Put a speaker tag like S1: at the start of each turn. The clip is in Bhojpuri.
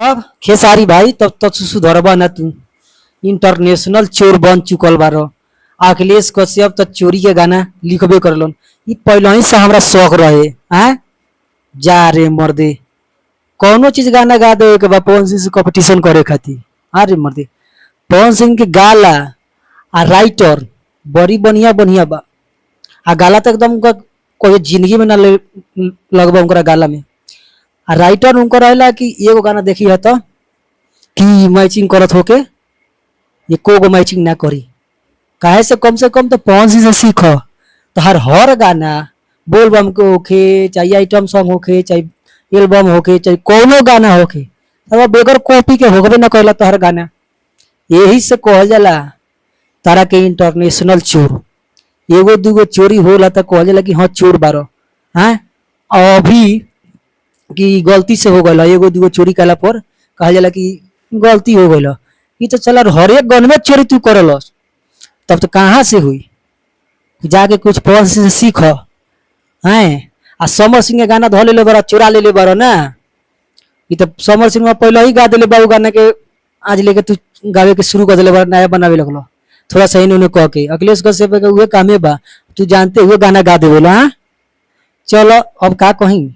S1: अब खेसारी भाई तब तक सुधरबा न तू। इंटरनेशनल चोर बन चुकल बारो। अखिलेश कश्यप तो चोरी के गाना लिखबे करलन। ई पहले ही से हमरा शौक रहे। हैं जा रे मर्दे, कौनो चीज गाना गा दे के बा पवन सिंह से कंपटीशन करे खातिर। अरे मर्दे, पवन सिंह के गाला आ राइटर बड़ी बढ़िया बढ़िया बा। आ गाला तो एकदम उनका कोई जिंदगी में ना लगबा उनका गाला में। आ राइटर उनका रहेला कि एगो गाना देखी है तो कि मैचिंग करत होके ये को मैचिंग ना करी। काहे से कम तो पवन सिंह से सीख। तो हर गाना बोल बम के होके चाहे आइटम सॉन्ग होके चाहे एल्बम होके चाहे कोनो गाना होके अब बेगर कॉपी के होगबे ना कहला तो हर गाना। यही से कहल जाला तारा के इंटरनेशनल चोर। एगो दूगो चोरी होला तो कहल जाला कि हाँ चोर बारो। हाँ अभी कि गलती से हो गल एगो दूगो चोरी कला पर कहल जाला कि गलती हो गल। ये तो चला हर एक गन में चोरी तू करलस तब तो कहाँ से हुई। जाके कुछ पवन सिंह से सीख। हैं आ समर सिंह के गाना धो ले बड़ा चुरा ले बड़ा ना। ये तो समर सिंह में पहले ही गा दिले बाबू गाना के आज लेके तू गावे के शुरू कर दिले बड़ा नया बनावे लगलो थोड़ा सही उन्हें कह के। अखिलेश कश्यप के उहे कामे बा तू जानते हुए गाना गा देवेला। चलो अब का कहीं।